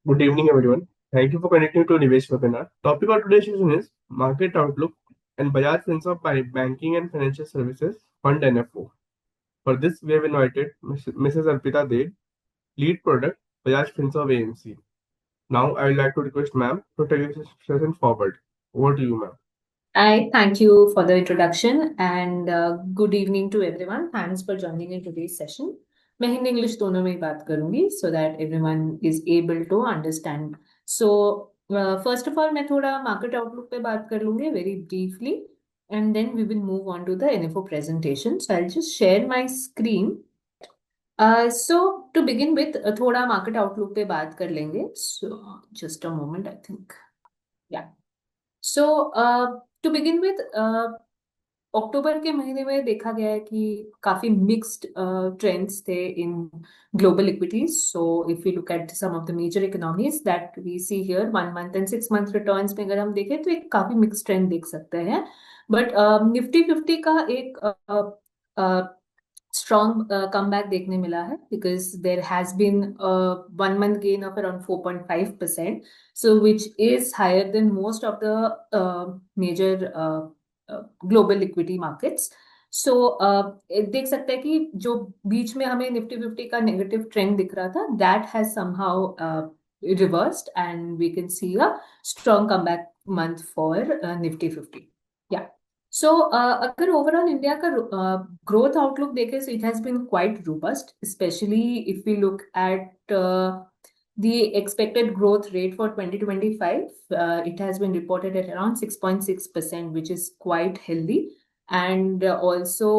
Good evening, everyone. Thank you for connecting to Nivesh webinar. Topic of today's session is Market Outlook and Bajaj Finserv by Banking and Financial Services Fund NFO. For this, we have invited Mrs. Arpita Deb, Lead Product, Bajaj Finserv AMC. Now, I would like to request ma'am to take this session forward. Over to you, ma'am. I thank you for the introduction and good evening to everyone. Thanks for joining in today's session. मैं Hindi English दोनों में ही बात करूंगी so that everyone is able to understand. So first of all मैं थोड़ा market outlook पे बात कर लूंगी very briefly and then we will move on to the NFO presentation. So I'll just share my screen. So to begin with थोड़ा market outlook पे बात कर लेंगे. So just a moment I think. Yeah. So to begin with October के महीने में देखा गया है कि काफी मिक्स्ड ट्रेंड्स थे in global equities. So if you look at some of the major economies that we see here 1 month and 6 month returns में अगर हम देखें तो एक काफी मिक्स्ड ट्रेंड देख सकते हैं. बट निफ्टी 50 का एक strong comeback देखने मिला है because there has been a 1 month gain of around 4.5%, so which is higher than most of the major global equity markets. So देख सकते हैं कि जो बीच में हमें निफ्टी 50 का नेगेटिव ट्रेंड दिख रहा था that has somehow reversed and we can see a strong comeback month for Nifty 50. Yeah. So, अगर ओवरऑल इंडिया का ग्रोथ आउटलुक देखें so it has been quite robust, especially if we look at the expected growth rate for 2025. It has been reported at around 6.6%, which is quite healthy. And also,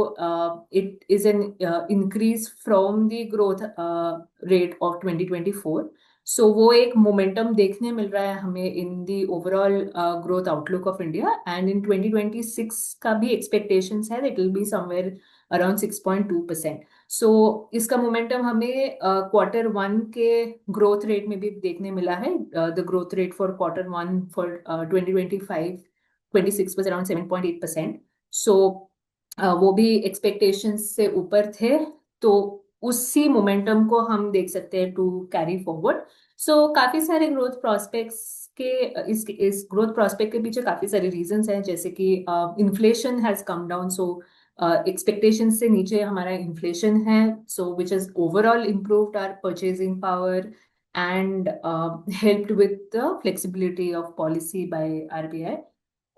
it is an increase from the growth rate of 2024. सो वो एक momentum देखने मिल रहा है हमें in the overall growth outlook of India and in 2026 का भी एक्सपेक्टेशंस है it will be somewhere around 6.2%. So इसका मोमेंटम हमें Q1 के ग्रोथ रेट में भी देखने मिला है. The growth rate for Q1 for 2025-26 was around 7.8%. सो वो भी एक्सपेक्टेशंस से ऊपर थे तो उसी मोमेंटम को हम देख सकते हैं टू कैरी फॉरवर्ड. सो काफी सारे ग्रोथ प्रोस्पेक्ट्स के इस ग्रोथ प्रोस्पेक्ट के पीछे काफी सारे रीजंस हैं जैसे कि inflation has come down. So expectation से नीचे हमारा इन्फ्लेशन है so which is overall improved our purchasing power and helped with the flexibility of policy by RBI.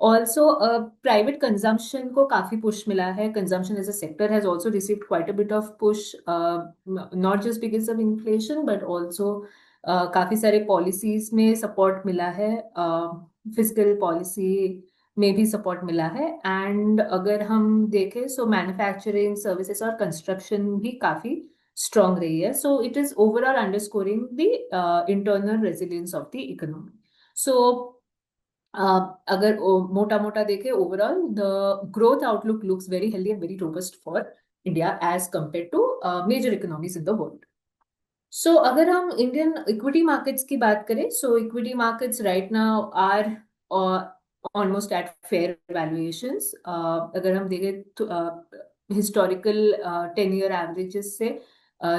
Also, private consumption को काफी push मिला है. Consumption as a sector has also received quite a bit of push, not just because of inflation, but also काफी सारे policies में support मिला है. Fiscal policy में भी support मिला है. And अगर हम देखें, so manufacturing, services और construction भी काफी strong रही है. So it is overall underscoring the internal resilience of the economy. So अगर मोटा मोटा देखें overall the growth outlook looks very healthy and very robust for India as compare to major economies in the world. So अगर हम Indian equity markets की बात करें so equity markets right now are almost at fair valuations. अगर हम देखें तो historical 10 year averages से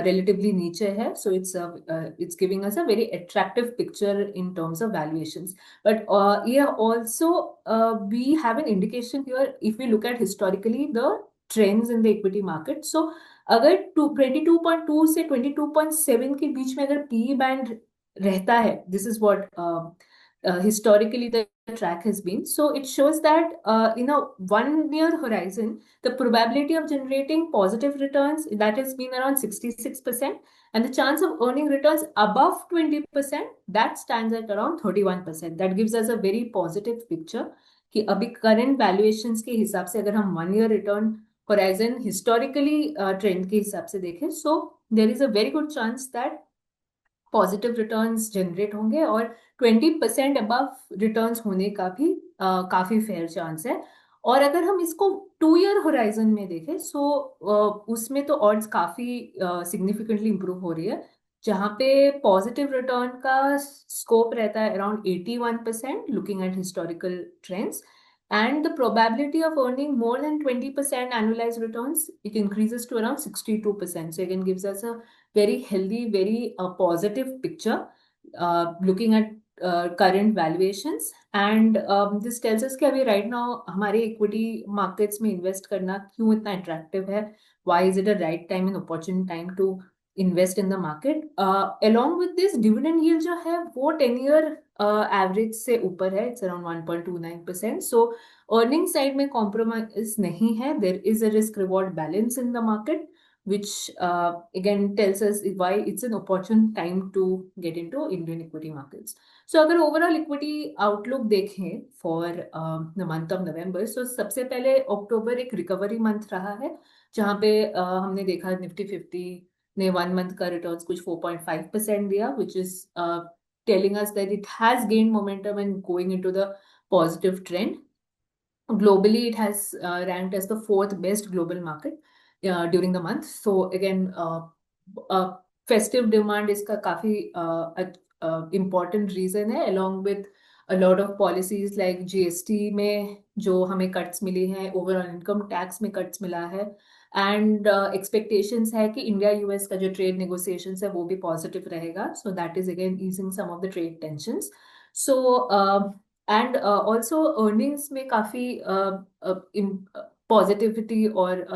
relatively नीचे है. So it's giving us a very attractive picture in terms of valuations. But yeah, also we have an indication here if we look at historically the trends in the equity market. So अगर 22.2 से 22.7 के बीच में अगर PE band रहता है, this is what historically the track has been. So it shows that in a 1 year horizon, the probability of generating positive returns that has been around 66%, and the chance of earning returns above 20% that stands at around 31%. That gives us a very positive picture कि अभी current valuations के हिसाब से अगर हम 1 year return horizon historically trend के हिसाब से देखें, so there is a very good chance that positive returns generate होंगे और 20% अबव रिटर्न्स होने का भी काफी फेयर चांस है. और अगर हम इसको 2 year होराइजन में देखें सो उसमें तो ऑड्स काफी सिग्निफिकेंटली इंप्रूव हो रही है जहाँ पे पॉजिटिव रिटर्न का स्कोप रहता है around 81% looking at historical trends. And the probability of earning more than 20% annualized returns, it increases to around 62%. So again, gives us a very healthy, very positive picture. looking at current valuations, and this tells us कि अभी right now हमारे equity markets में invest करना क्यों इतना attractive है, why is it a right time and opportune time to invest in the market. Along with this, dividend yield जो है वो 10 year average से ऊपर है, it's around 1.29%. So earning side में compromise नहीं है, there is a risk reward balance in the market, which again tells us why it's an opportune time to get into Indian equity markets. So अगर overall equity outlook देखें for the month of November, so सबसे पहले अक्टूबर एक recovery month रहा है, जहाँ पे हमने देखा निफ्टी 50 ने 1 month का रिटर्न्स कुछ 4.5% दिया, which is telling us that it has gained momentum and going into the positive trend. Globally, it has ranked as the fourth best global market during the month. So again, festive demand इसका काफी important reason है, along with a lot of policies like GST में जो हमें cuts मिली हैं, overall income tax में cuts मिला है, and expectations है कि इंडिया यूएस का जो trade negotiations है वो भी positive रहेगा. So that is again easing some of the trade tensions. So and also earnings में काफी positivity और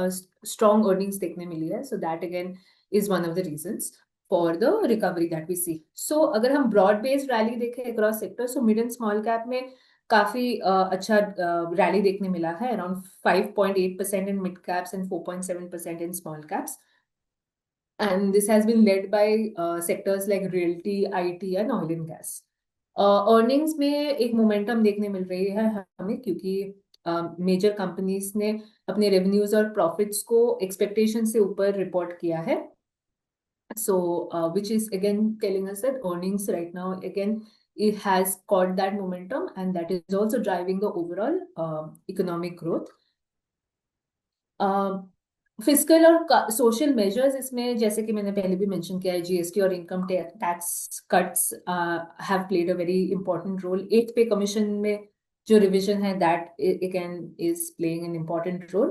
strong earnings देखने मिली है. So that again is one of the reasons for the recovery that we see. So अगर हम broad based rally देखें across sectors, so mid and small cap में काफी अच्छा rally देखने मिला है, around 5.8% in mid caps and 4.7% in small caps. And this has been led by sectors like realty, IT and oil and gas. Earnings में एक momentum देखने मिल रही है हमें, क्योंकि मेजर कंपनीज ने अपने रेवेन्यूज और प्रॉफिट्स को एक्सपेक्टेशन से ऊपर रिपोर्ट किया है. So which is again telling us that earnings right now again it has caught that momentum, and that is also driving the overall economic growth. Physical और social measures इसमें, जैसे कि मैंने पहले भी मेंशन किया है, जीएसटी और income tax cuts have played a very important role. 8th pay commission में जो रिवीजन है that again is playing an important role.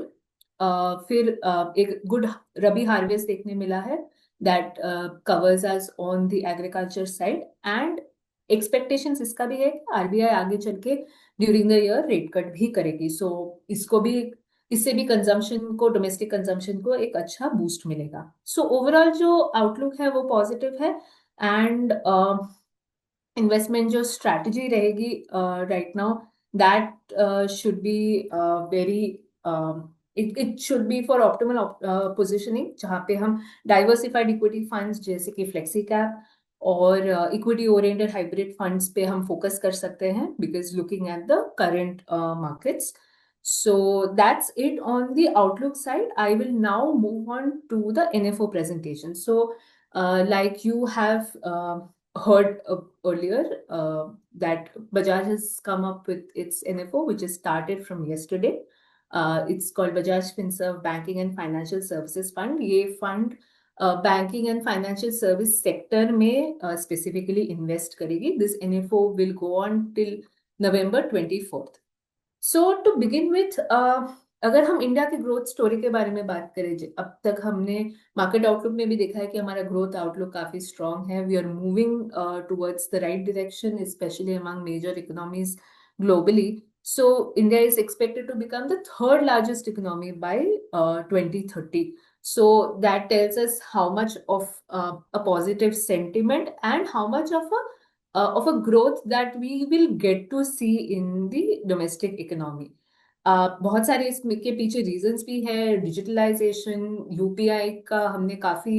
फिर एक गुड रबी हार्वेस्ट देखने मिला है that covers us on the agriculture side, and expectations इसका भी है कि आरबीआई आगे चल के during the year rate cut भी करेगी. सो इससे भी कंजम्पशन को, डोमेस्टिक कंजम्पशन को एक अच्छा बूस्ट मिलेगा. सो ओवरऑल जो आउटलुक है वो पॉजिटिव है, एंड इन्वेस्टमेंट जो स्ट्रैटेजी रहेगी right now that should be very it should be for optimal positioning, जहाँ पे हम डाइवर्सिफाइड इक्विटी फंड्स जैसे कि फ्लेक्सी कैप और इक्विटी ओरिएंटेड हाइब्रिड फंड्स पे हम फोकस कर सकते हैं, because looking at the current markets. So that's it on the outlook side. I will now move on to the NFO presentation. So like you have heard earlier that Bajaj has come up with its NFO, which is started from yesterday. It's called Bajaj Finserv Banking and Financial Services Fund. ये fund banking and financial service sector में specifically invest करेगी. This NFO will go on till November 24th. So to begin with, अगर हम India की growth story के बारे में बात करें, अब तक हमने मार्केट आउटलुक में भी देखा है कि हमारा ग्रोथ आउटलुक काफी स्ट्रांग है. We are moving towards the right direction, specially among major economies globally. So India is expected to become the third largest economy by 2030. So that tells us how much of a positive sentiment and how much of a growth that we will get to see in the domestic economy. बहुत सारे इसके पीछे reasons भी है. Digitalisation, UPI का हमने काफी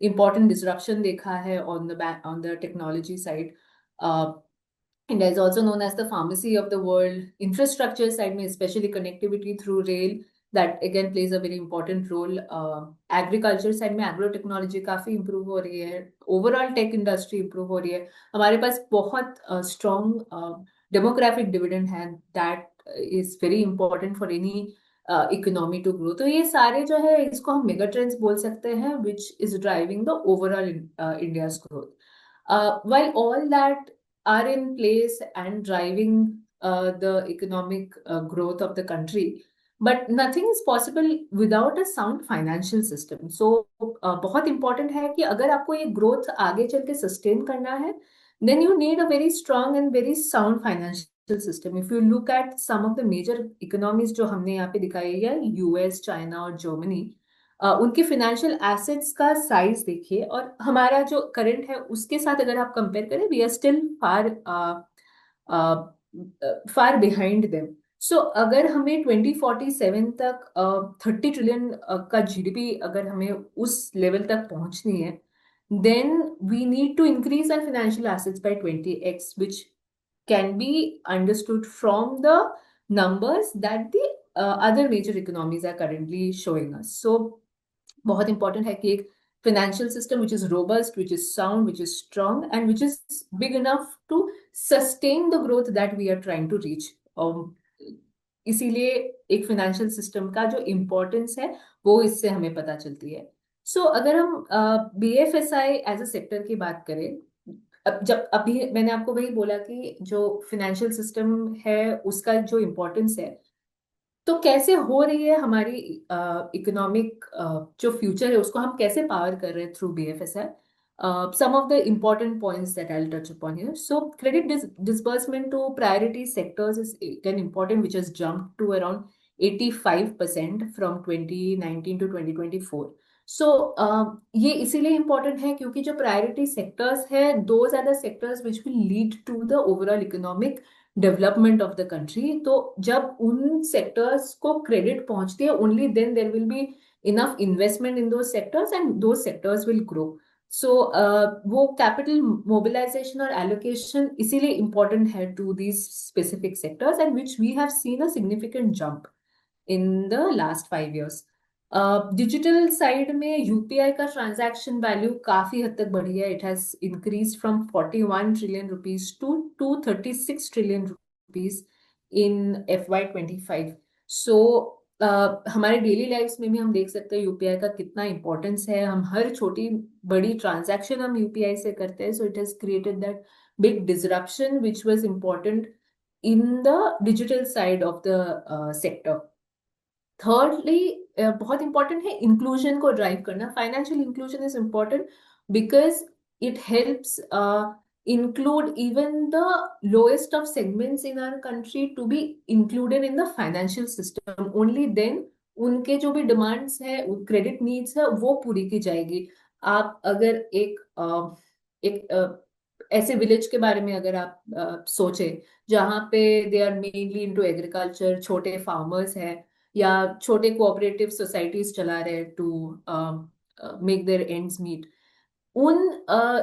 important disruption देखा है on the technology side. India is also known as the pharmacy of the world. Infrastructure side में especially connectivity through rail, that again plays a very important role. Agriculture side में agro technology काफी improve हो रही है. Overall tech industry improve हो रही है. हमारे पास बहुत strong demographic dividend है that is very important for any economy to grow. तो ये सारे जो है इसको हम mega trends बोल सकते हैं, which is driving the overall India's growth. While all that are in place and driving the economic growth of the country, but nothing is possible without a sound financial system. So बहुत important है कि अगर आपको ये growth आगे चल के sustain करना है, then you need a very strong and very sound financial system. If you look at some of the major economies जो हमने यहाँ पे दिखाई है, यूएस, चाइना और जर्मनी, उनके फाइनेंशियल एसेट्स का साइज देखिए और हमारा जो करंट है उसके साथ अगर आप कंपेयर करें, we are still far behind them. So अगर हमें 2047 तक 30 ट्रिलियन का जीडीपी अगर हमें उस लेवल तक पहुंचनी है, then we need to increase our financial assets by 20x, which can be understood from the numbers that the other major economies are currently showing us. So बहुत important है कि एक financial system which is robust, which is sound, which is strong, and which is big enough to sustain the growth that we are trying to reach. इसीलिए एक financial system का जो importance है वो इससे हमें पता चलती है. सो अगर हम बीएफएसआई एज अ सेक्टर की बात करें, अब जब अभी मैंने आपको वही बोला कि जो फाइनेंशियल सिस्टम है उसका जो इम्पोर्टेंस है, तो कैसे हो रही है हमारी इकोनॉमिक जो फ्यूचर है उसको हम कैसे पावर कर रहे हैं through BFSI. Some of the important points that I'll touch upon here. So, credit disbursement to priority sectors is again important, which has jumped to around 85% from 2019 to 2024. So, ये इसीलिए important है क्योंकि जो priority sectors है, those are the sectors which will lead to the overall economic development of the country. तो जब उन sectors को क्रेडिट पहुंचती है, only then there will be enough investment in those sectors and those sectors will grow. So वो capital mobilisation और allocation इसीलिए important है to these specific sectors and which we have seen a significant jump in the last 5 years. Digital side में UPI का transaction value काफी हद तक बढ़ी है. It has increase from 41 trillion rupees to 236 trillion rupees in FY 2025. So हमारे daily lives में भी हम देख सकते हैं यूपीआई का कितना इंपॉर्टेंस है. हम हर छोटी बड़ी ट्रांजैक्शन हम यूपीआई से करते हैं. सो it has created that big disruption which was important in the digital side of the sector. Thirdly बहुत इंपॉर्टेंट है इंक्लूजन को ड्राइव करना. Financial inclusion is important because it helps include even the lowest of segments in our country to be included in the financial system. Only then उनके जो भी demands है, credit needs है, वो पूरी की जाएगी. आप अगर एक ऐसे विलेज के बारे में अगर आप सोचे जहाँ पे they are mainly into agriculture, छोटे फार्मर्स हैं या छोटे कोऑपरेटिव सोसाइटीज चला रहे to make their ends meet, उन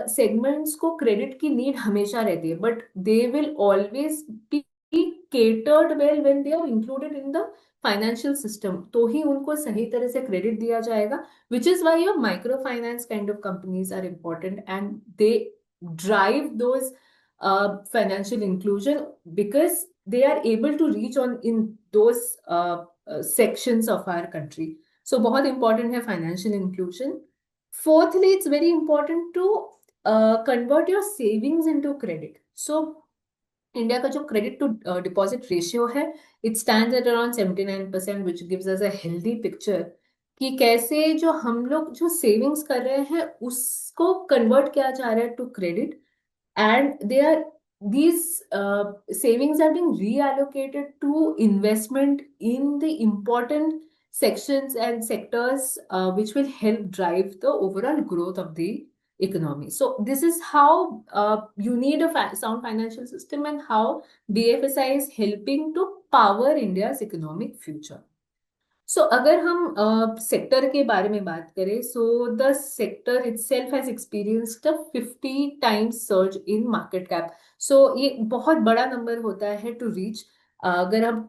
सेगमेंट्स को क्रेडिट की नीड हमेशा रहती है, but they will always be catered well when they are included in the financial system. तो ही उनको सही तरह से क्रेडिट दिया जाएगा, which is why your micro finance kind of companies are important and they drive those financial inclusion because they are able to reach on in those sections of our country. So बहुत important है financial inclusion. Fourthly, it's very important to convert your savings into credit. So India का जो credit to deposit ratio है, it stands at around 79%, which gives us a healthy picture कि कैसे जो हम लोग जो सेविंग्स कर रहे हैं उसको कन्वर्ट किया जा रहा है to credit. And these savings are being reallocated to investment in the important sections and sectors which will help drive the overall growth of the economy. So this is how you need a sound financial system and how BFSI is helping to power India's economic future. So अगर हम sector के बारे में बात करें, so the sector itself has experienced a 50 times surge in market cap. So ये बहुत बड़ा नंबर होता है टू रीच. अगर हम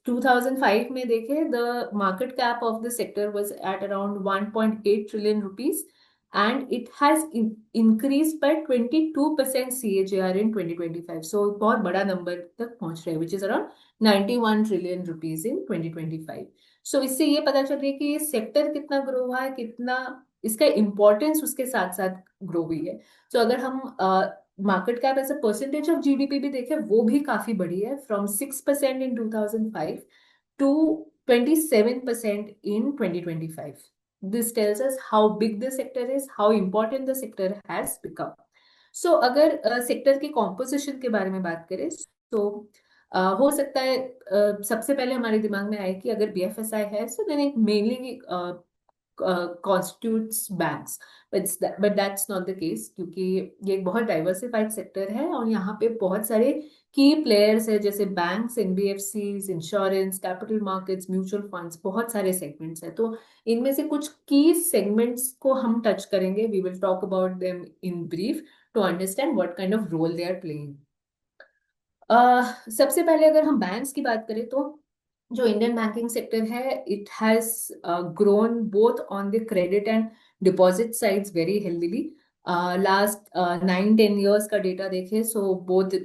2005 में देखें, the market cap of the sector was at around 1.8 trillion rupees and it has increased by 22% CAGR in 2025. So बहुत बड़ा नंबर तक पहुंच रहे हैं, which is around 91 trillion rupees इन 2025. सो इससे ये पता चल रही है कि ये सेक्टर कितना ग्रो हुआ है, कितना इसका इम्पोर्टेंस उसके साथ साथ ग्रो हुई है. सो अगर हम market cap as a percentage of GDP भी देखें, वो भी काफी बड़ी है, from 6% in 2005 to 27% in 2025. This tells us how big the sector is, how important the sector has become. So अगर सेक्टर की कॉम्पोजिशन के बारे में बात करें तो हो सकता है सबसे पहले हमारे दिमाग में आए कि अगर बीएफएसआई है so then it mainly constitutes banks, but that's not the case क्योंकि ये एक बहुत डाइवर्सिफाइड सेक्टर है और यहाँ पे बहुत सारे की प्लेयर्स है जैसे banks, NBFCs, insurance, capital markets, mutual funds, बहुत सारे सेगमेंट्स हैं। तो इनमें से कुछ की सेगमेंट्स को हम टच करेंगे। We will talk about them in brief to understand what kind of role they are playing. सबसे पहले अगर हम बैंक्स की बात करें तो जो इंडियन बैंकिंग सेक्टर है it has grown both on the credit and deposit sides very healthily. Last 9-10 years का डेटा देखें so both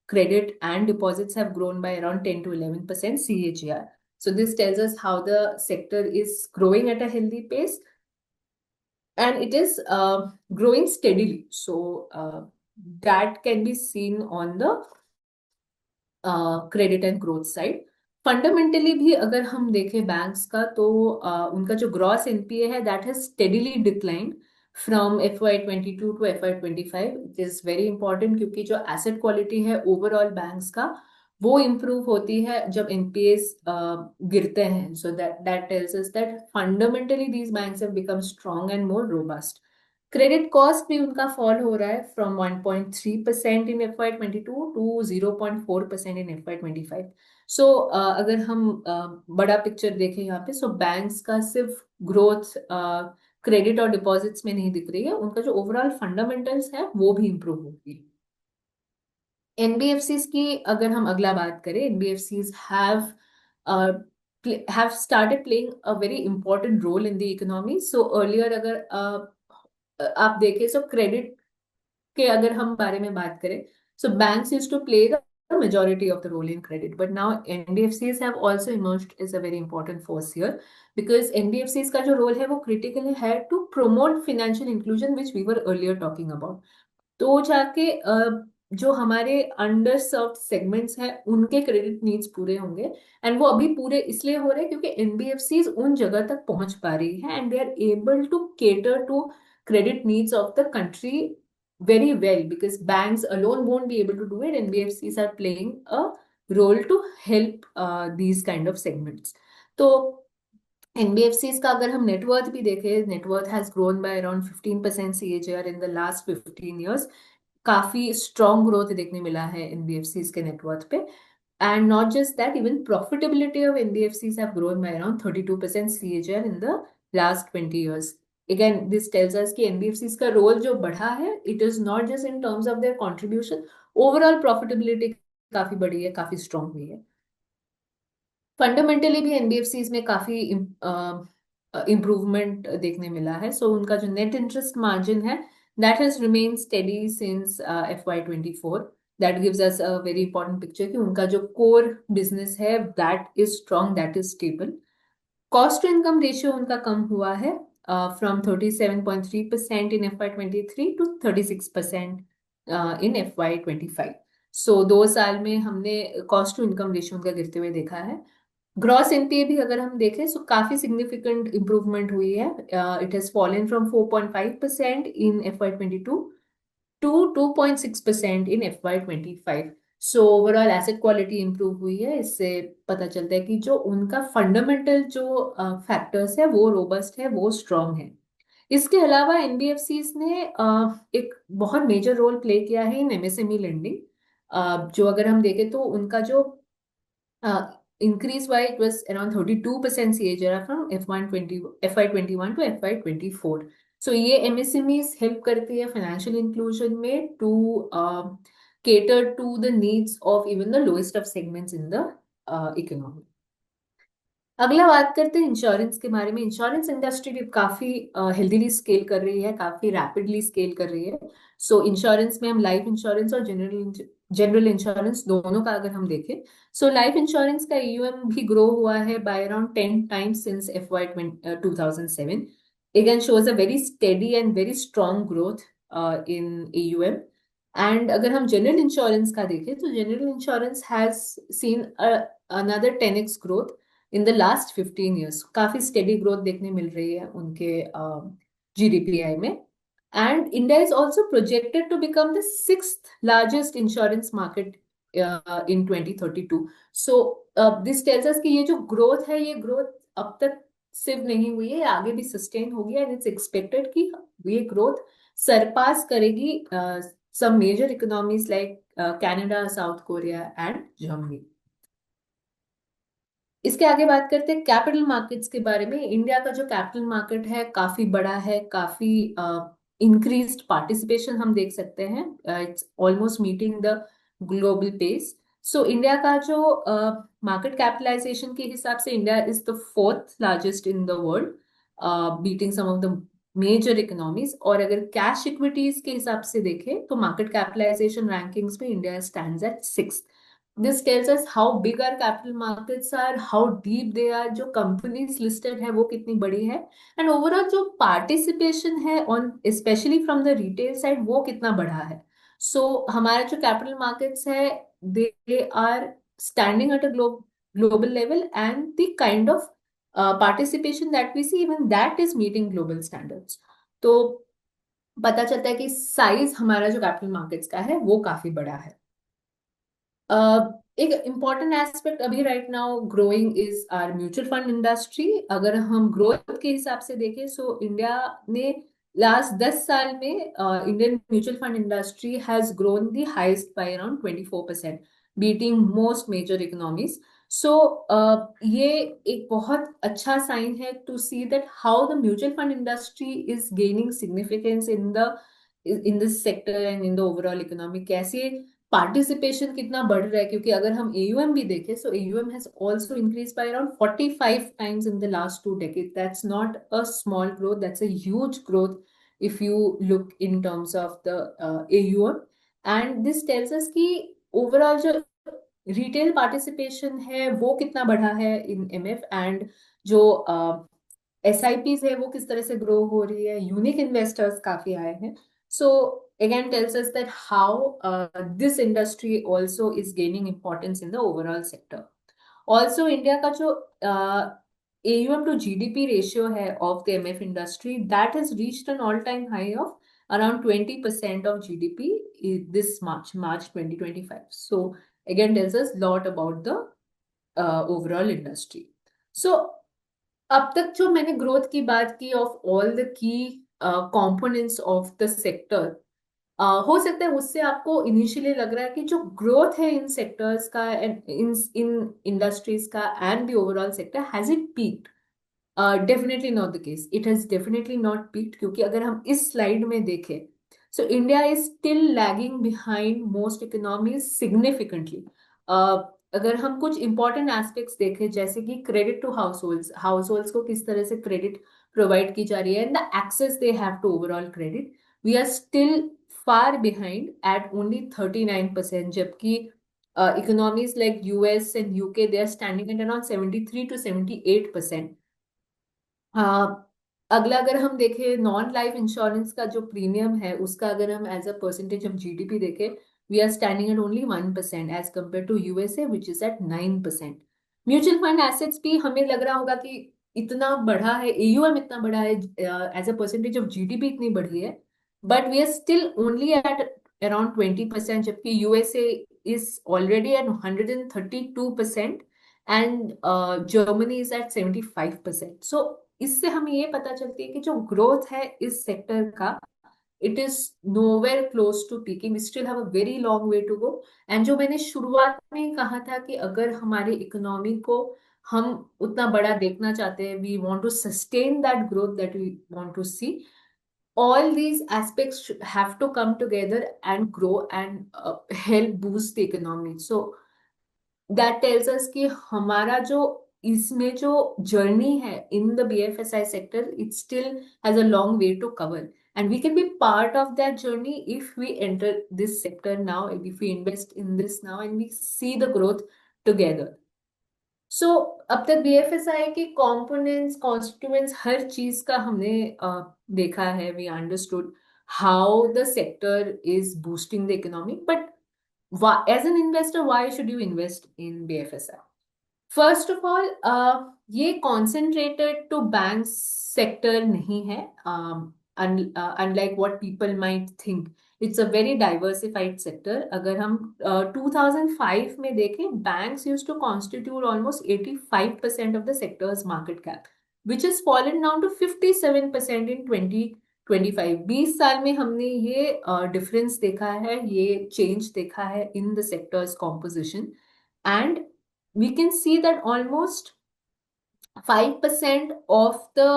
credit and deposits have grown by around 10 to 11% CAGR. So this tells us how the sector is growing at a healthy pace and it is growing steadily. So that can be seen on the credit and growth side. Fundamentally भी अगर हम देखें banks का तो उनका जो gross NPA है that has steadily declined from FY22 to FY25। It is very important क्योंकि जो एसेट क्वालिटी है ओवरऑल बैंक्स का वो इम्प्रूव होती है जब एनपीएस गिरते हैं। So that tells us that fundamentally these banks have become strong and more robust. Credit cost भी उनका फॉल हो रहा है from 1.3% in FY22 to 0.4% in FY25। सो अगर हम बड़ा पिक्चर देखें यहाँ पे सो बैंक्स का सिर्फ ग्रोथ क्रेडिट और डिपॉजिट्स में नहीं दिख रही है, उनका जो ओवरऑल फंडामेंटल्स है वो भी इम्प्रूव होगी। एनबीएफसीज की अगर हम अगला बात करें, NBFCs have started playing a very important role in the economy. So earlier अगर आप देखें सो क्रेडिट के अगर हम बारे में बात करें so banks used to play the majority of the role in credit, but now NBFCs have also emerged as a very important force here because NBFCs का जो रोल है वो क्रिटिकल है to promote financial inclusion which we were earlier talking about। तो जाके जो हमारे under served segments हैं उनके क्रेडिट नीड्स पूरे होंगे एंड वो अभी पूरे इसलिए हो रहे हैं क्योंकि एनबीएफसीज उन जगह तक पहुंच पा रही है and they are able to cater to credit needs of the country very well because banks alone won't be able to do it. NBFCs are playing a role to help these kind of segments. तो NBFCs का अगर हम net worth भी देखें, net worth has grown by around 15% CAGR in the last 15 years। काफी strong growth देखने मिला है एनबीएफसीज के नेटवर्थ पे and not just that even profitability of NBFCs have grown by around 32% CAGR in the last 20 years। Again this tells us कि NBFCs का role जो बढ़ा है it is not just in terms of their contribution, overall profitability काफी बढ़ी है, काफी strong हुई है। फंडामेंटली भी एनबीएफसीज में काफी इम्प्रूवमेंट देखने मिला है। सो उनका जो नेट इंटरेस्ट मार्जिन है that has remain steady since FY24। That gives us a very important picture कि उनका जो कोर बिजनेस है that is strong, that is stable. Cost to income ratio उनका कम हुआ है from 37.3% in FY23 to 36% in FY25। सो 2 साल में हमने कॉस्ट टू इनकम रेशियो उनका गिरते हुए देखा है। ग्रॉस एनपीए भी अगर हम देखें सो काफी सिग्निफिकेंट इंप्रूवमेंट हुई है। It has fallen from 4.5% in FY22 to 2.6% in FY25। So overall asset quality improve हुई है। इससे पता चलता है कि जो उनका फंडामेंटल जो फैक्टर्स है वो रोबस्ट है, वो स्ट्रांग है। इसके अलावा एनबीएफसीज ने एक बहुत मेजर रोल प्ले किया है इन एमएसएमई लेंडिंग। जो अगर हम देखें तो उनका जो increase by it was around 32% CAGR from FY21 to FY24। So ये MSMEs help करती है financial inclusion में to cater to the needs of even the lowest of segments in the economy। अगला बात करते हैं इंश्योरेंस के बारे में। इंश्योरेंस इंडस्ट्री भी काफी हेल्दीली स्केल कर रही है, काफी रैपिडली स्केल कर रही है। सो इंश्योरेंस में हम लाइफ इंश्योरेंस और जनरल इंश्योरेंस दोनों का अगर हम देखें सो लाइफ इंश्योरेंस का AUM भी ग्रो हुआ है by around 10 times since FY2007। again shows a very steady and very strong growth in AUM and अगर हम जनरल इंश्योरेंस का देखें तो general insurance has seen another 10x growth in the last 15 years. काफी steady growth देखने मिल रही है उनके जीडीपीआई में. And India is also projected to become the sixth largest insurance market in 2032. So this tells us कि ये जो ग्रोथ है, ये ग्रोथ अब तक सिर्फ नहीं हुई है, आगे भी सस्टेन होगी. एंड इट्स एक्सपेक्टेड कि ये ग्रोथ सरपास करेगी some major economies like Canada, South Korea and Germany. इसके आगे बात करते हैं कैपिटल मार्केट्स के बारे में. इंडिया का जो कैपिटल मार्केट है काफी बड़ा है, काफी इंक्रीज्ड पार्टिसिपेशन हम देख सकते हैं. It's almost meeting the global pace. So India का जो मार्केट कैपिटलाइजेशन के हिसाब से India is the fourth largest in the world, beating some of the major economies. और अगर कैश इक्विटीज के हिसाब से देखें तो मार्केट कैपिटलाइजेशन रैंकिंग्स में India stands at six. This tells us how big our capital markets are, how deep they are, जो companies listed है वो कितनी बड़ी है, and overall जो participation है on especially from the retail side वो कितना बढ़ा है. So हमारे जो capital markets है, they are standing at a global level, and the kind of participation that we see, even that is meeting global standards. तो पता चलता है कि साइज हमारा जो कैपिटल मार्केट्स का है वो काफी बड़ा है. एक इम्पॉर्टेंट एस्पेक्ट अभी right now growing is our mutual fund industry. अगर हम ग्रोथ के हिसाब से देखें सो इंडिया ने लास्ट 10 साल में Indian mutual fund industry has grown the highest by around 24%, beating most major economies. So ये एक बहुत अच्छा साइन है to see that how the mutual fund industry is gaining significance in this sector and in the overall economy. कैसे participation कितना बढ़ रहा है, क्योंकि अगर हम AUM भी देखें सो AUM has also increased by around 45 times in the last 2 decades. That's not a small growth, that's a huge growth if you look in terms of the AUM. And this tells us कि overall जो retail participation है वो कितना बढ़ा है इन MF, and जो SIPs है वो किस तरह से ग्रो हो रही है, यूनिक इन्वेस्टर्स काफी आए हैं. सो again tells us that how this industry also is gaining importance in the overall sector. Also India का जो AUM to GDP ratio है of the MF industry, that has reached an all-time high of around 20% of GDP this March 2025. So again tells us lot about the overall industry. So अब तक जो मैंने growth की बात की of all the key components of the sector, हो सकता है उससे आपको इनिशियली लग रहा है कि जो ग्रोथ है इन सेक्टर्स का एंड इन इंडस्ट्रीज का and the overall sector, has it peaked? Definitely not the case. It has definitely not peaked, क्योंकि अगर हम इस स्लाइड में देखें so India is still lagging behind most economies significantly. अगर हम कुछ इंपॉर्टेंट एस्पेक्ट्स देखें जैसे कि क्रेडिट टू हाउस होल्ड्स को किस तरह से क्रेडिट प्रोवाइड की जा रही है and the access they have to overall credit, we are still far behind at only 39%, जबकि economies like US and UK, they are standing at around 73 to 78%. अगला अगर हम देखें नॉन लाइफ इंश्योरेंस का जो प्रीमियम है उसका अगर हम as a percentage of GDP देखें, we are standing at only 1% as compare to USA which is at 9%. Mutual fund assets भी हमें लग रहा होगा कि इतना बढ़ा है, AUM इतना बढ़ा है, as a percentage of GDP इतनी बढ़ी है, but we are still only at around 20%, जबकि USA is already at 132% and Germany is at 75%. So इससे हमें ये पता चलती है कि जो ग्रोथ है इस सेक्टर का, it is nowhere close to peaking. We still have a very long way to go. And जो मैंने शुरुआत में कहा था कि अगर हमारी इकोनॉमी को हम उतना बड़ा देखना चाहते हैं, we want to sustain that growth that we want to see, all these aspects have to come together and grow and help boost the economy. So that tells us कि हमारा जो इसमें जो जर्नी है in the BFSI sector, it still has a long way to cover, and we can be part of that journey if we enter this sector now, if we invest in this now and we see the growth together. So अब तक BFSI के components, constituents, हर चीज का हमने देखा है, we understood. how the sector is boosting the economy. But as an investor, why should you invest in BFSI? First of all ये concentrated to bank sector नहीं है, unlike what people might think. It's a very diversified sector. अगर हम 2005 में देखें, banks use to constitute almost 85% of the sectors market cap, which is fallen down to 57% in 2025। 20 साल में हमने ये डिफरेंस देखा है, ये चेंज देखा है in the sectors composition. And we can see that almost 5% of the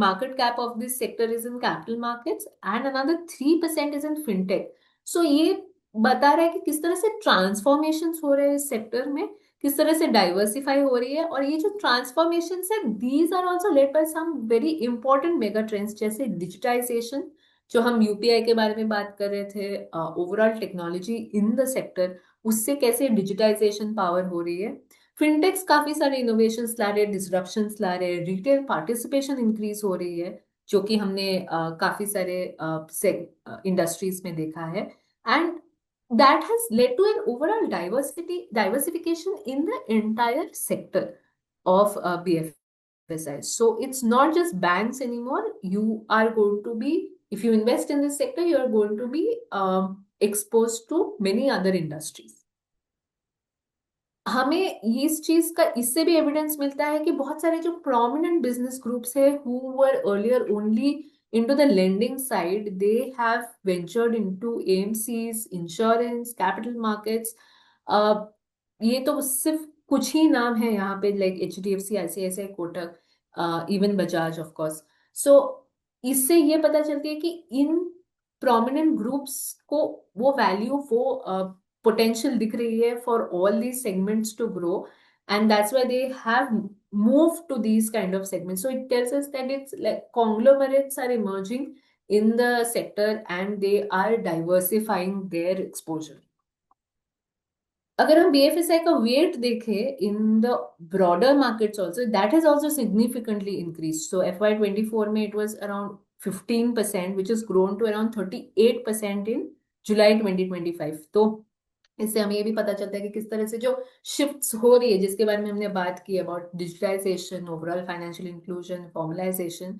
market cap of this sector is in capital markets and another 3% is in fintech. So ये बता रहा है कि किस तरह से ट्रांसफॉर्मेशंस हो रहे हैं इस सेक्टर में, किस तरह से डाइवर्सिफाई हो रही है। और ये जो ट्रांसफॉर्मेशंस है, these are also led by some very important mega trends, जैसे डिजिटाइजेशन, जो हम यूपीआई के बारे में बात कर रहे थे, overall technology in the sector, उससे कैसे डिजिटाइजेशन पावर हो रही है। फिनटेक्स काफी सारे इनोवेशंस ला रहे हैं, डिसरप्शंस ला रहे हैं, रिटेल पार्टिसिपेशन इंक्रीज हो रही है, जो कि हमने काफी सारे इंडस्ट्रीज में देखा है। And that has led to an overall diversification in the entire sector of BFSI. So it's not just banks anymore. You are going to be, if you invest in this sector, you are going to be exposed to many other industries. हमें इस चीज का इससे भी evidence मिलता है कि बहुत सारे जो प्रोमिनेंट बिजनेस ग्रुप्स है, who were earlier only into the lending side, they have ventured into AMCs, insurance, capital markets. ये तो सिर्फ कुछ ही नाम है यहाँ पे, like HDFC, ICICI, Kotak, even Bajaj of course. So इससे ये पता चलती है कि इन प्रोमिनेंट ग्रुप्स को वो वैल्यू, वो potential दिख रही है for all these segments to grow, and that's why they have moved to these kind of segments. So it tells us that it's like conglomerates are emerging in the sector and they are diversifying their exposure. अगर हम BFSI का wait देखें in the broader markets also, that has also significantly increased. So FY24 में it was around 15%, which has grown to around 38% in July 2025. तो इससे हमें ये भी पता चलता है कि किस तरह से जो शिफ्ट्स हो रही है, जिसके बारे में हमने बात की about digitization, overall financial inclusion, formalization,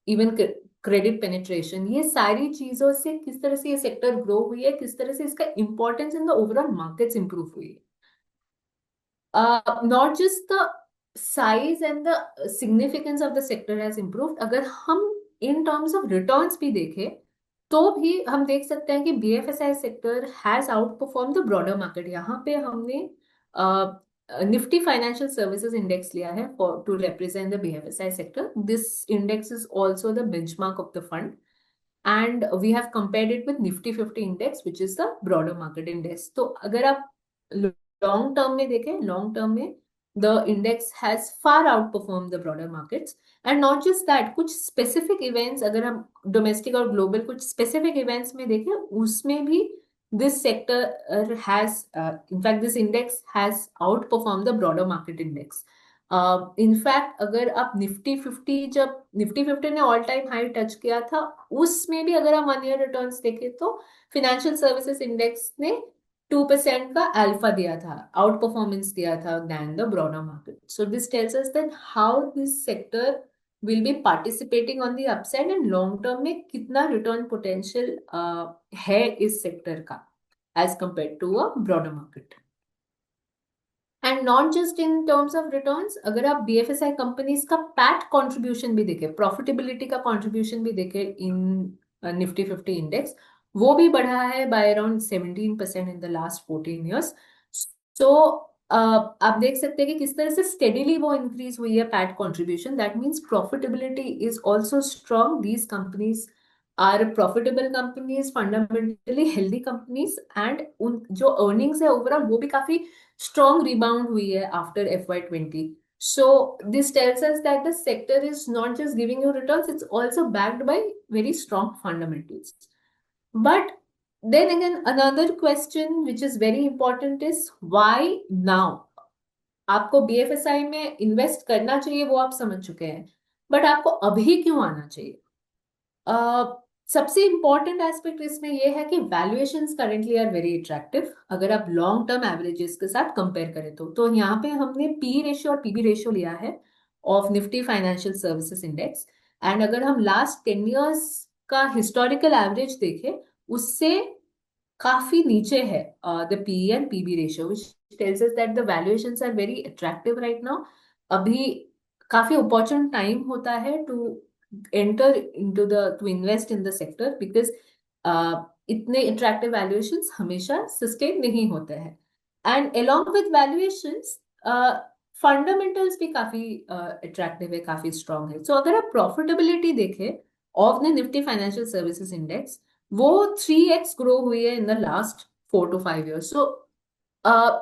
even credit penetration, ये सारी चीजों से किस तरह से ये सेक्टर ग्रो हुई है, किस तरह से इसका importance in the overall markets improve हुई है। Not just the size and the significance of the sector has improved, अगर हम इन टर्म्स ऑफ रिटर्न्स भी देखें तो भी हम देख सकते हैं कि BFSI sector has outperform the broader market. यहाँ पे हमने निफ्टी फाइनेंशियल सर्विसेज इंडेक्स लिया है for to represent the BFSI sector. This index is also the benchmark of the fund, and we have compared it with Nifty 50 index, which is the broader market index. तो अगर आप long term में देखें, long term में the index has far outperformed the broader markets. And not just that, कुछ specific events, अगर हम domestic और global कुछ specific events में देखें, उसमें भी this sector has, in fact this index has outperformed the broader market index. In fact अगर आप निफ्टी 50, जब निफ्टी 50 ने ऑल टाइम हाई टच किया था, उसमें भी अगर हम 1 ईयर रिटर्न्स देखें तो फिनेंशियल सर्विसेज इंडेक्स ने 2% का अल्फा दिया था, आउट परफॉर्मेंस दिया था than the broader market. So this tells us that how this sector will be participating on the upside, and long term में कितना रिटर्न पोटेंशियल है इस सेक्टर का as compare to a broader market. And not just in terms of returns, अगर आप BFSI companies का PAT contribution भी देखें, प्रॉफिटेबिलिटी का कंट्रीब्यूशन भी देखें इन निफ्टी 50 इंडेक्स, वो भी बढ़ा है by around 17% in the last 14 years. So आप देख सकते हैं कि किस तरह से स्टेडीली वो इंक्रीज हुई है PAT contribution. That means profitability is also strong, these companies are profitable companies, fundamentally healthy companies, and उन जो अर्निंग्स है ओवरऑल वो भी काफी strong rebound हुई है after FY20. So this tells us that the sector is not just giving you returns, it's also backed by very strong fundamentals. But then again, another question which is very important is why now? आपको BFSI में invest करना चाहिए वो आप समझ चुके हैं, but आपको अभी क्यों आना चाहिए? सबसे इंपॉर्टेंट एस्पेक्ट इसमें यह है कि valuations currently are very attractive अगर आप लॉन्ग टर्म एवरेजेस के साथ कंपेयर करें तो यहाँ पे हमने पी रेशियो और पीबी रेशियो लिया है of Nifty financial services index. And अगर हम लास्ट 10 years का हिस्टोरिकल एवरेज देखें उससे काफी नीचे है the P and PB ratio, which tells us that the valuations are very attractive right now. अभी काफी अपॉर्चुन टाइम होता है to enter into the to invest in the sector because इतने अट्रैक्टिव वैल्यूएशंस हमेशा सस्टेन नहीं होते हैं। And along with valuations fundamentals भी काफी अट्रैक्टिव है, काफी स्ट्रांग है। सो अगर आप प्रॉफिटेबिलिटी देखें of the Nifty financial services index, वो 3x ग्रो हुई है इन द लास्ट 4 to 5 years। सो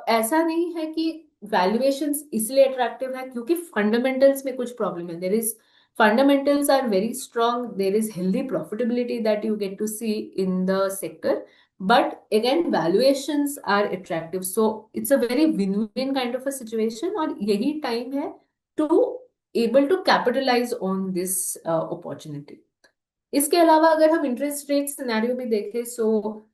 ऐसा नहीं है कि वैल्यूएशंस इसलिए अट्रैक्टिव है क्योंकि फंडामेंटल्स में कुछ प्रॉब्लम है। There is fundamentals are very strong, there is healthy profitability that you get to see in the sector, but again valuations are attractive, so it's a very win-win kind of a situation और यही time है to able to capitalize on this opportunity। इसके अलावा अगर हम interest rate scenario भी देखें, so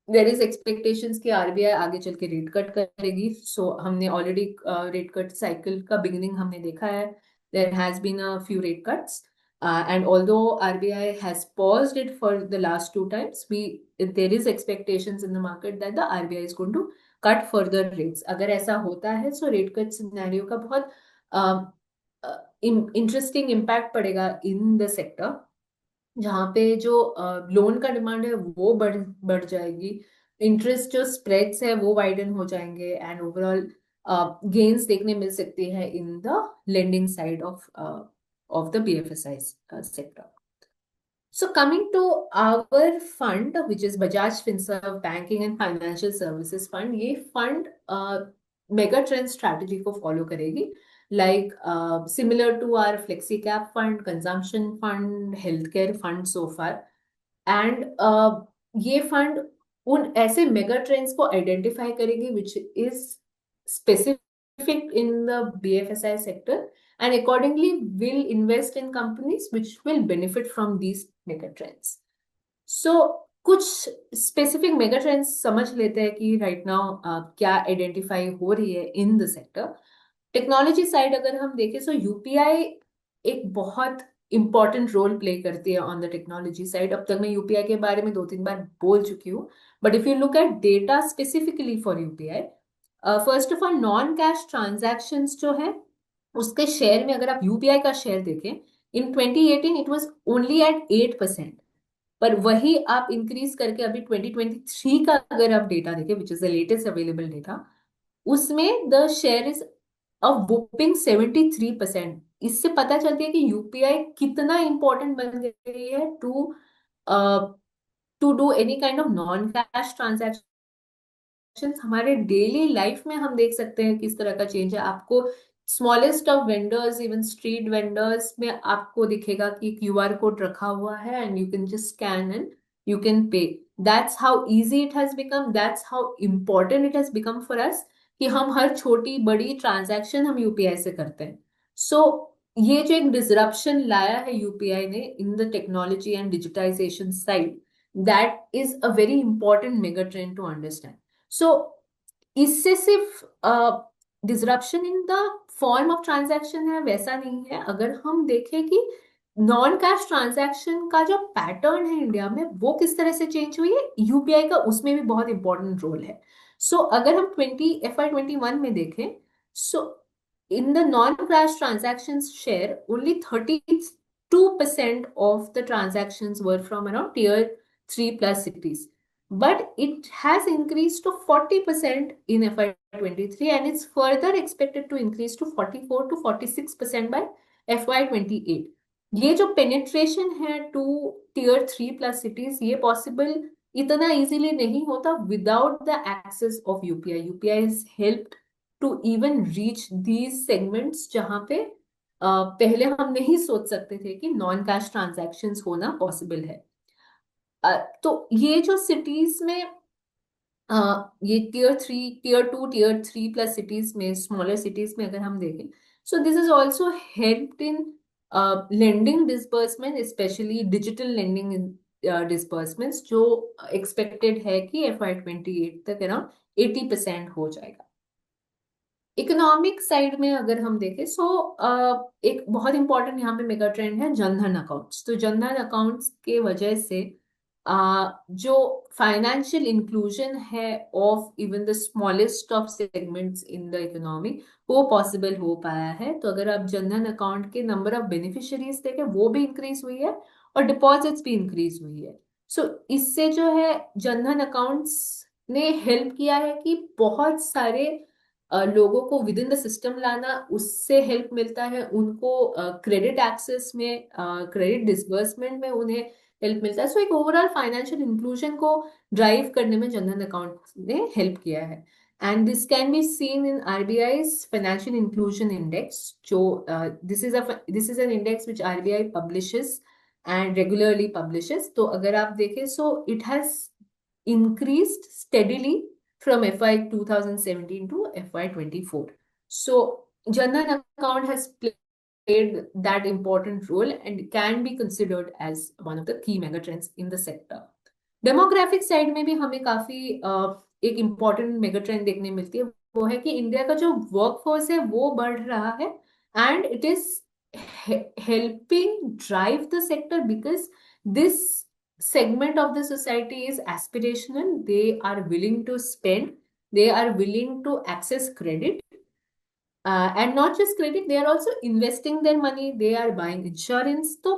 there is expectations कि आरबीआई आगे चल के रेट कट करेगी। सो हमने ऑलरेडी रेट कट साइकिल का बिगिनिंग हमने देखा है, there has been a few rate cuts and although RBI has paused it for the last 2 times, we there is expectations in the market that the RBI is going to cut further rates. अगर ऐसा होता है so rate cut scenario का बहुत interesting impact पड़ेगा इन the sector, जहाँ पे जो लोन का डिमांड है वो बढ़ बढ़ जाएगी, इंटरेस्ट जो स्प्रेड्स है वो वाइडन हो जाएंगे एंड ओवरऑल गेन्स देखने मिल सकती है in the lending side of the BFSI sector. So coming to our fund, which is Bajaj Finserv Banking and Financial Services Fund, ये fund मेगा ट्रेंड स्ट्रैटेजी को follow करेगी, like similar to our flexi cap fund, consumption fund, health care fund so far. And ये fund उन ऐसे mega trends को identify करेगी which is specific in the BFSI sector and accordingly will invest in companies which will benefit from these mega trends। So कुछ specific mega trends समझ लेते हैं कि राइट नाउ क्या आइडेंटिफाई हो रही है इन द सेक्टर। टेक्नोलॉजी साइड अगर हम देखें सो यूपीआई एक बहुत इंपॉर्टेंट रोल प्ले करती है ऑन द टेक्नोलॉजी साइड। अब तक मैं यूपीआई के बारे में 2-3 बार बोल चुकी हूँ, but if you look at data specifically for UPI, first of all non cash transactions जो है उसके शेयर में अगर आप यूपीआई का शेयर देखें, इन 2018 इट वाज ओनली एट 8%, पर वही आप इंक्रीज करके अभी 2023 का अगर आप डेटा देखें which is the latest available data, उसमें the share is a whopping 73%। इससे पता चलती है कि यूपीआई कितना इंपॉर्टेंट बन गई है to do any kind of non cash transaction. हमारे डेली लाइफ में हम देख सकते हैं किस तरह का चेंज है। आपको smallest of vendors, even street vendors में आपको दिखेगा कि क्यूआर कोड रखा हुआ है and you can just scan and you can pay. That's how easy it has become, that's how important it has become for us कि हम हर छोटी बड़ी ट्रांजैक्शन हम यूपीआई से करते हैं। सो ये जो एक डिसरप्शन लाया है यूपीआई ने in the technology and digitisation side, that is a very important mega trend to understand. So इससे सिर्फ disruption in the form of transaction है वैसा नहीं है। अगर हम देखें कि नॉन कैश ट्रांजैक्शन का जो पैटर्न है इंडिया में वो किस तरह से चेंज हुई है, यूपीआई का उसमें भी बहुत इंपॉर्टेंट रोल है। सो अगर हम FY21 में देखें, so in the non cash transaction share only 32% of the transaction were from around Tier 3+ cities, but it has increased to 40% in FY23 and it's further expected to increase to 44 to 46% by FY28। ये जो penetration है to Tier 3+ cities, ये possible इतना easily नहीं होता without the access of UPI. UPI is helped to even reach these segments जहां पे पहले हम नहीं सोच सकते थे कि नॉन कैश ट्रांजैक्शंस होना पॉसिबल है। तो ये जो सिटीज में ये Tier 2 Tier 3+ सिटीज में, स्मॉलर सिटीज में अगर हम देखें, सो this is also helped in lending disbursement, specially digital lending disbursements, जो एक्सपेक्टेड है कि FY 28 तक अराउंड 80% हो जाएगा। इकोनॉमिक साइड में अगर हम देखें, सो एक बहुत इंपॉर्टेंट यहाँ पे मेगा ट्रेंड है जनधन अकाउंट्स। तो जनधन अकाउंट्स के वजह से जो फाइनेंशियल इंक्लूजन है of even the smallest of segments in the economy, वो पॉसिबल हो पाया है। तो अगर आप जनधन अकाउंट के नंबर ऑफ बेनिफिशियरीज देखें, वो भी इंक्रीज हुई है और डिपॉजिट्स भी इंक्रीज हुई है। सो इससे जो है जनधन अकाउंट्स ने हेल्प किया है कि बहुत सारे लोगों को विद इन द सिस्टम लाना, उससे हेल्प मिलता है उनको क्रेडिट एक्सेस में, क्रेडिट डिसबर्समेंट में उन्हें हेल्प मिलता है। सो एक ओवरऑल फाइनेंशियल इंक्लूजन को ड्राइव करने में जनधन अकाउंट ने हेल्प किया है। And this can be seen in RBI's financial inclusion index, जो this is an index which RBI publishes and regularly publishes. तो अगर आप देखें, so it has increased steadily from FY 2017 to FY 24. So, Jandan account has played that important role and can be considered as one of the key megatrends in the sector. Demographic side में भी हमें काफी एक important mega trend देखने मिलती है। वो है कि इंडिया का जो वर्कफोर्स है वो बढ़ रहा है, and it is helping drive the sector because this segment of the society is aspirational. They are willing to spend, they are willing to access credit, and not just credit, they are also investing their money, they are buying insurance. तो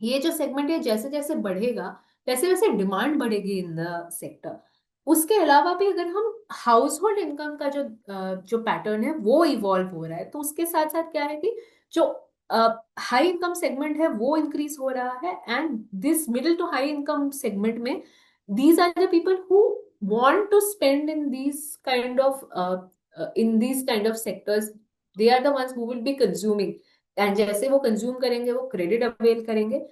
ये जो segment है जैसे जैसे बढ़ेगा वैसे वैसे demand बढ़ेगी इन द सेक्टर। उसके अलावा भी अगर हम हाउस होल्ड इनकम का जो पैटर्न है वो इवॉल्व हो रहा है, तो उसके साथ साथ क्या है कि जो हाई इनकम सेगमेंट है वो इंक्रीज हो रहा है, and this middle to high income segment में these are the people who want to spend in these kind of sectors. They are the ones who will be consuming, and जैसे वो consume करेंगे वो credit avail करेंगे।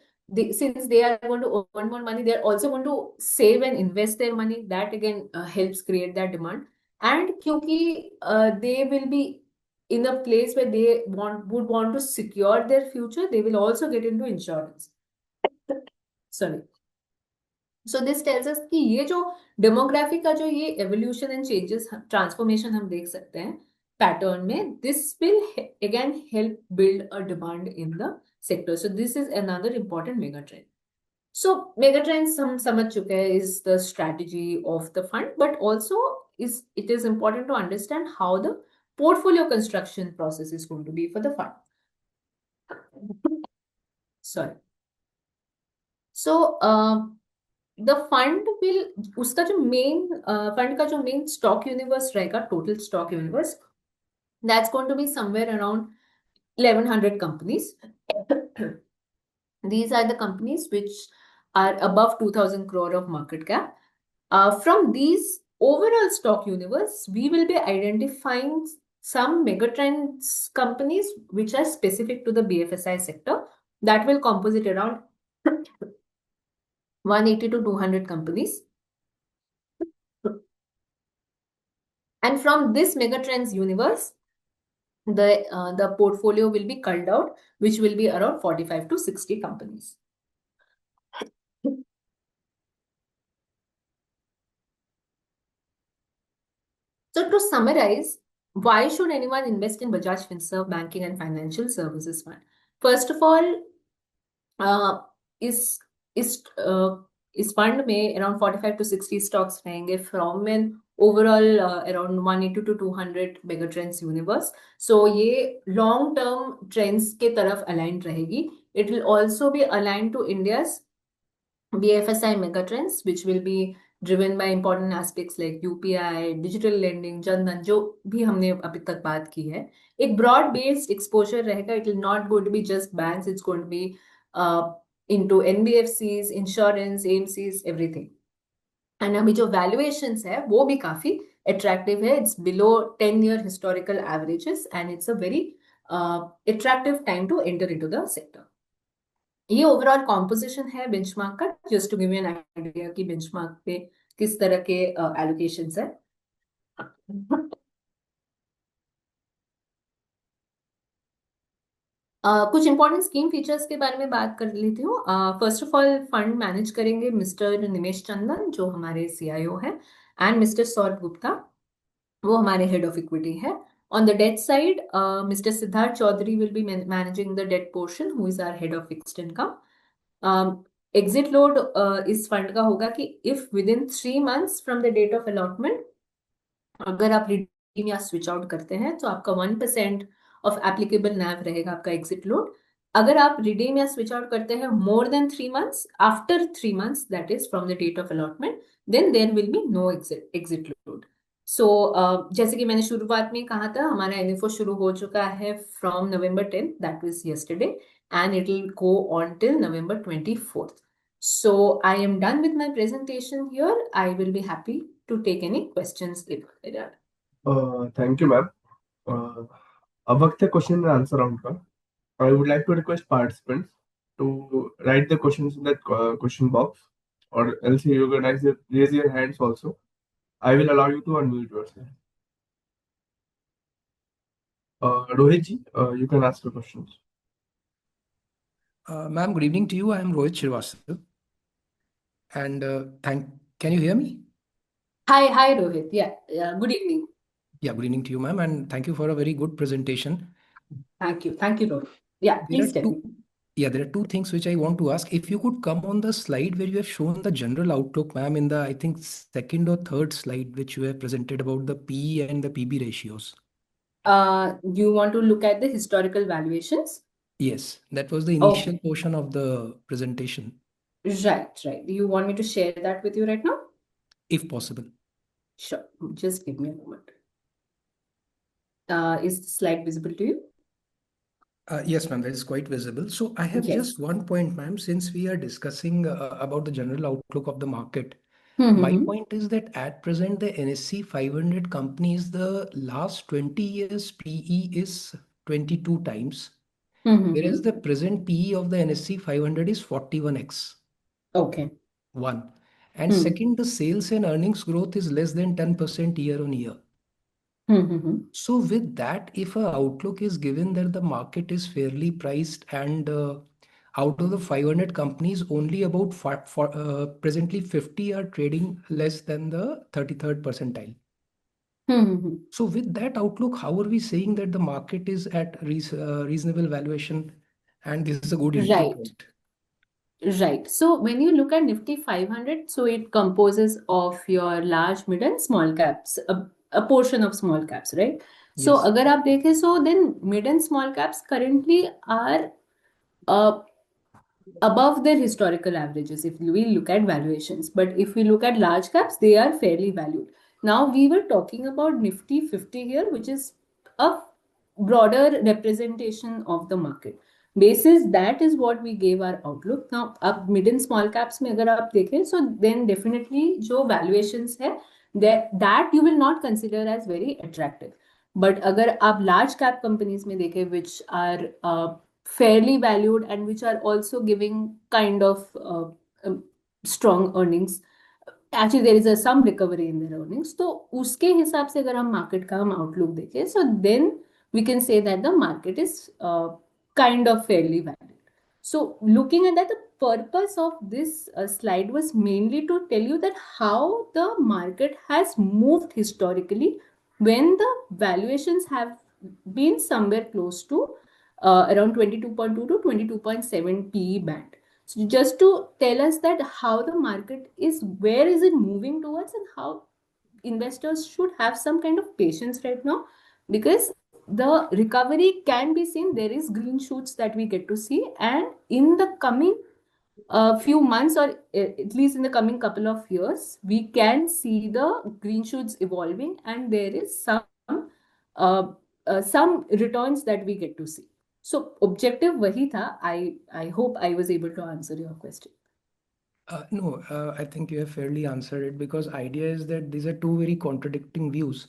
Since they are going to earn more money, they are also going to save and invest their money. That again helps create that demand. And क्योंकि they will be in a place where they would want to secure their future, they will also get into insurance. Sorry. So this tells us कि ये जो demography का जो ये evolution and changes, transformation हम देख सकते हैं पैटर्न में, this will again help build a demand in the sector. So this is another important mega trend. So mega trends हम समझ चुके हैं is the strategy of the fund, but also is it is important to understand how the portfolio construction process is going to be for the fund. Sorry. So, the fund will, उसका जो main fund का जो main stock universe रहेगा, total stock universe, that's going to be somewhere around 1100 companies. These are the companies which are above 2000 crore of market cap. From these overall stock universe, we will be identifying some megatrends companies which are specific to the BFSI sector, that will composite around 180 to 200 companies. And from this megatrends universe, the portfolio will be culled out, which will be around 45 to 60 companies. So to summarize, why should anyone invest in Bajaj Finserv Banking and Financial Services Fund? First of all, uh, इस इस इस fund में around 45 to 60 stocks रहेंगे from an overall around 180 to 200 mega trends universe. So ये long term trends के तरफ aligned रहेगी। It will also be aligned to India's BFSI megatrends, which will be driven by important aspects like UPI, digital lending, Jan Dhan, जो भी हमने अभी तक बात की है। एक broad based exposure रहेगा. It will not going to be just banks. It's going to be into NBFCs, insurance, AMCs, everything. And अभी जो valuations है वो भी काफी attractive है. It's below 10-year historical averages, and it's a very attractive time to enter into the sector. ये overall composition है benchmark का, just to give you an idea कि बेंचमार्क पे किस तरह के एलोकेशंस है। कुछ इंपॉर्टेंट स्कीम फीचर्स के बारे में बात कर लेती हूँ। First of all fund manage करेंगे मिस्टर निमेश चंदन जो हमारे सीआईओ है, एंड मिस्टर सौरभ गुप्ता, वो हमारे हेड ऑफ इक्विटी है। On the debt side mister Siddharth Chaudhary will be managing the debt portion, who is our head of fixed income. Exit load इस fund का होगा कि if within 3 months from the date of allotment अगर आप redeem या switch out करते हैं तो आपका 1% ऑफ एप्लीकेबल नैव रहेगा आपका एग्जिट लोड। अगर आप रिडीम या स्विच आउट करते हैं more than 3 months, after 3 months that is from the date of allotment, then there will be no exit load. So जैसे कि मैंने शुरुआत में कहा था, हमारा एनएफओ शुरू हो चुका है from November 10th, that was yesterday, and it will go on till November 24th. So I am done with my presentation here. I will be happy to take any questions if there are. Thank you, ma'am. अब वक्त है question and answer round का. I would like to request participants to write the questions in that question box, or else you can raise your hands also. I will allow you to unmute yourself. Rohit ji, you can ask the questions. Ma'am, good evening to you. I am Rohit Srivastava. And can you hear me? Hi, Rohit. Yeah, good evening. Yeah, good evening to you, ma'am. And thank you for a very good presentation. Thank you, Rohit. Yeah, please tell me. Yeah, there are two things which I want to ask. If you could come on the slide where you have shown the general outlook, ma'am, in the, I think, second or third slide, which you have presented about the PE and the PB ratios. You want to look at the historical valuations? Yes, that was the initial portion of the presentation, Right. Do you want me to share that with you right now? if possible. Sure. Just give me a moment. Is the slide visible to you? Yes, ma'am, that is quite visible. So I have Yes. just one point, ma'am, since we are discussing about the general outlook of the market. My point is that at present, the NSE 500 companies, the last 20 years PE is 22 times, whereas the present PE of the NSE 500 is 41x. Okay. One. And second, the sales and earnings growth is less than 10% year on year. So with that, if a outlook is given that the market is fairly priced and out of the 500 companies, only about presently 50 are trading less than the 33rd percentile. So with that outlook, how are we saying that the market is at reasonable valuation and this is a good entry point? Right. So when you look at Nifty 500, so it composes of your large, mid, and small caps, a portion of small caps, right? So Yes. अगर आप देखें, so then mid and small caps currently are above their historical averages if we look at valuations. But if we look at large caps, they are fairly valued. Now we were talking about Nifty 50 here, which is a broader representation of the market. Basis that is what we gave our outlook. Now अब mid and small caps में अगर आप देखें, so then definitely जो valuations है that you will not consider as very attractive. But अगर आप large cap companies में देखें which are fairly valued and which are also giving kind of strong earnings, actually there is some recovery in their earnings, तो उसके हिसाब से अगर हम market का हम outlook देखें, so then we can say that the market is kind of fairly valued. So looking at that, the purpose of this slide was mainly to tell you that how the market has moved historically when the valuations have been somewhere close to around 22.2 to 22.7 PE band. So just to tell us that how the market is, where is it moving towards, and how investors should have some kind of patience right now, because the recovery can be seen. There is green shoots that we get to see, and in the coming few months, or at least in the coming couple of years, we can see the green shoots evolving, and there is some returns that we get to see. So objective wahi tha. I hope I was able to answer your question. No, I think you have fairly answered it, because idea is that these are two very contradicting views.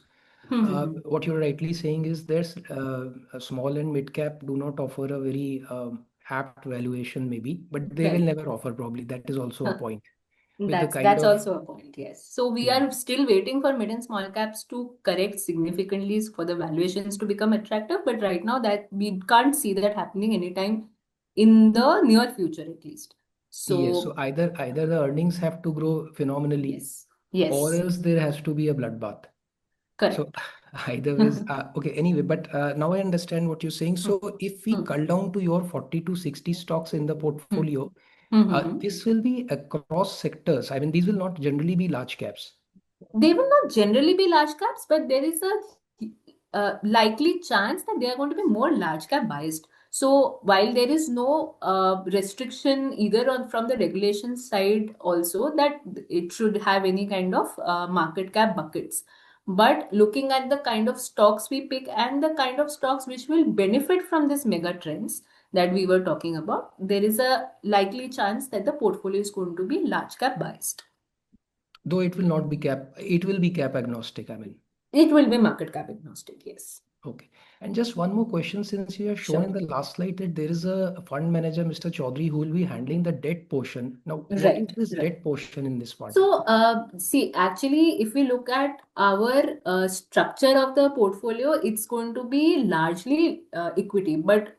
What you're rightly saying is there's a small and mid cap do not offer a very apt valuation maybe, but they will Right. never offer probably. That is also a point. with the That's kind that's of also a point, yes. So we yeah. are still waiting for mid and small caps to correct significantly for the valuations to become attractive, but right now that we can't see that happening anytime in the near future at least. Yes, so So either the earnings have to grow phenomenally, yes, or yes, else there has to be a bloodbath. So correct. either ways, okay. Anyway, but now I understand what you're saying. Hmm, So if we hmm, cull down to your 40 to 60 stocks in the hmm, portfolio, hmm. this will be across sectors. I mean, these will not generally be large caps. They will not generally be large caps, but there is a likely chance that they are going to be more large cap biased. So while there is no restriction either on from the regulation side also that it should have any kind of market cap buckets, but looking at the kind of stocks we pick and the kind of stocks which will benefit from this mega trends that we were talking about, there is a likely chance that the portfolio is going to be large cap biased. Though it will not be cap, it will be cap agnostic. I mean, It will be market cap agnostic, yes. okay. And just one more question, since you have shown in Sure. the last slide that there is a fund manager, Mr. Chaudhary, who will be handling the debt portion. Now, what is Right, this right. debt portion in this fund? So, see, actually, if we look at our structure of the portfolio, it's going to be largely equity. But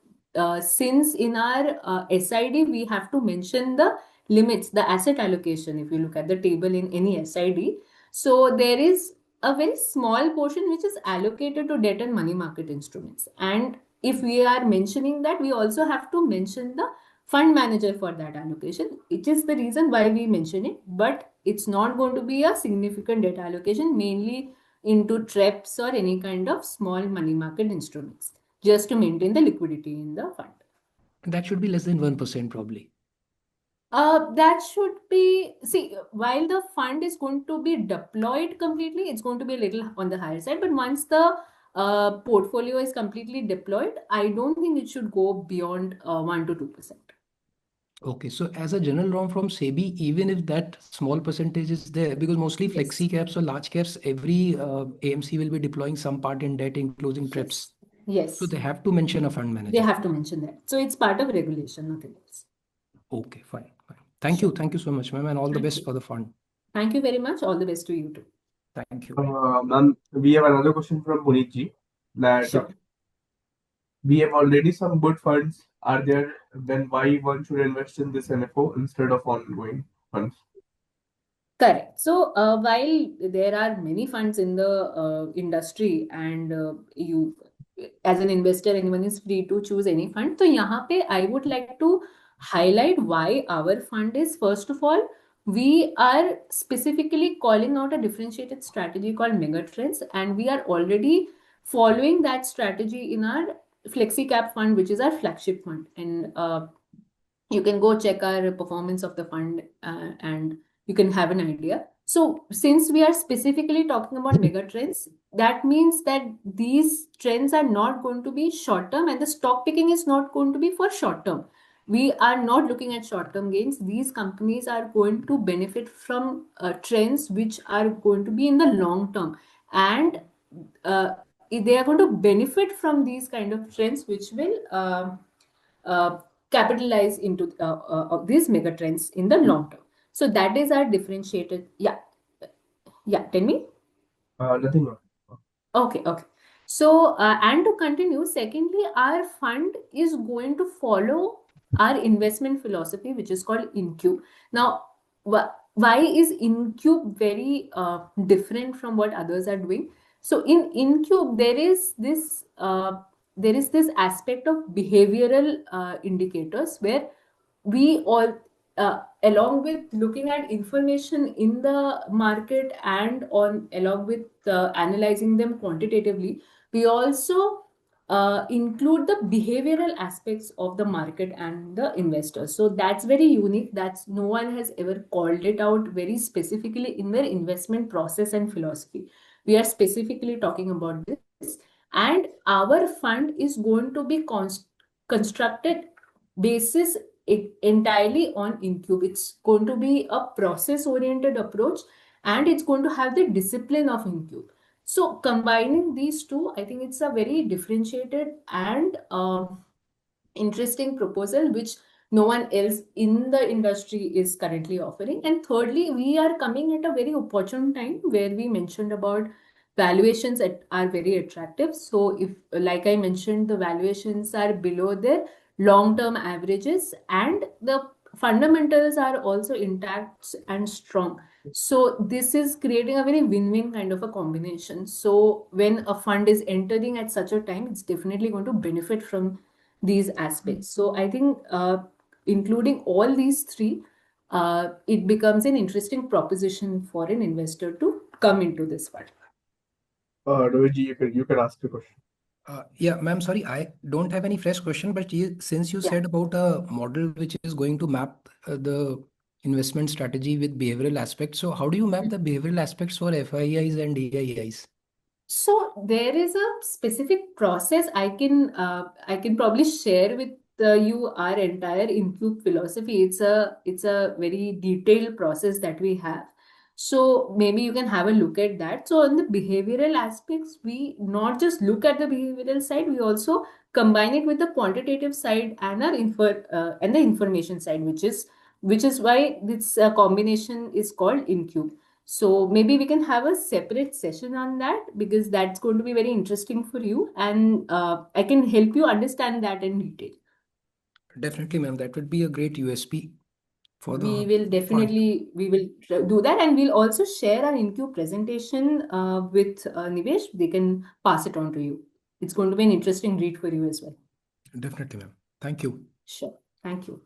since in our SID, we have to mention the limits, the asset allocation, if you look at the table in any SID. So, there is a very small portion which is allocated to debt and money market instruments. And if we are mentioning that, we also have to mention the fund manager for that allocation. It is the reason why we mention it, but it's not going to be a significant data allocation, mainly into TREPs or any kind of small money market instruments, just to maintain the liquidity in the fund. That should be less than 1% probably. That should be, see, while the fund is going to be deployed completely, it's going to be a little on the higher side. But once the portfolio is completely deployed, I don't think it should go beyond 1 to 2%. Okay, so as a general norm from SEBI, even if that small percentage is there, because mostly Yes. flexi caps or large caps, every AMC will be deploying some part in debt, including TREPs. Yes. So they have to mention a fund They manager. have to mention that. So it's part of regulation, nothing else. Okay, fine, fine. Thank you so much, ma'am, and all the Thank best you. for the fund. Thank you very much. All the best to you too. Thank you. Ma'am, we have another question from Puneet ji that Sure. we have already some good funds are there, then why one should invest in this NFO instead of ongoing funds? Correct. So while there are many funds in the industry and you as an investor, anyone is free to choose any fund. So यहाँ पे I would like to highlight why our fund is, first of all, we are specifically calling out a differentiated strategy called Megatrends, and we are already following that strategy in our Flexi Cap fund, which is our flagship fund. And you can go check our performance of the fund and you can have an idea. So since we are specifically talking about mega trends, that means that these trends are not going to be short term and the stock picking is not going to be for short term. We are not looking at short term gains. These companies are going to benefit from trends which are going to be in the long term, and they are going to benefit from these kind of trends which will uh, capitalize into these mega trends in the long term. So that is our differentiated. Yeah, tell me. Nothing more. Okay, okay. So, and to continue, secondly, our fund is going to follow our investment philosophy, which is called InCube. Now, why is InCube very different from what others are doing? So, in InCube, there is this aspect of behavioral indicators where we all along with looking at information in the market and on along with analyzing them quantitatively, we also include the behavioral aspects of the market and the investors. So that's very unique. That's no one has ever called it out very specifically in their investment process and philosophy. We are specifically talking about this, and our fund is going to be constructed basis entirely on InCube. It's going to be a process-oriented approach, and it's going to have the discipline of InCube. So combining these two, I think it's a very differentiated and interesting proposal, which no one else in the industry is currently offering. And thirdly, we are coming at a very opportune time where we mentioned about valuations are very attractive. So if, like I mentioned, the valuations are below their long-term averages and the fundamentals are also intact and strong. So this is creating a very win-win kind of a combination. So when a fund is entering at such a time, it's definitely going to benefit from these aspects. So I think including all these three, it becomes an interesting proposition for an investor to come into this fund. Rohit, you can ask the question. Yeah, ma'am, sorry, I don't have any fresh question, but since you Yeah. said about a model which is going to map the investment strategy with behavioral aspects, so how do you map the behavioral aspects for FIIs and AIIs? So there is a specific process I can probably share with you our entire Incube philosophy. It's a very detailed process that we have. So maybe you can have a look at that. So on the behavioral aspects, we not just look at the behavioral side, we also combine it with the quantitative side and and the information side, which is why this combination is called Incube. So maybe we can have a separate session on that because that's going to be very interesting for you, and I can help you understand that in detail. Definitely, ma'am. That would be a great USP for the We will fund. definitely do that, and we'll also share our Incube presentation with Nivesh. They can pass it on to you. It's going to be an interesting read for you as well. Definitely, ma'am. Thank you. Sure. Thank you.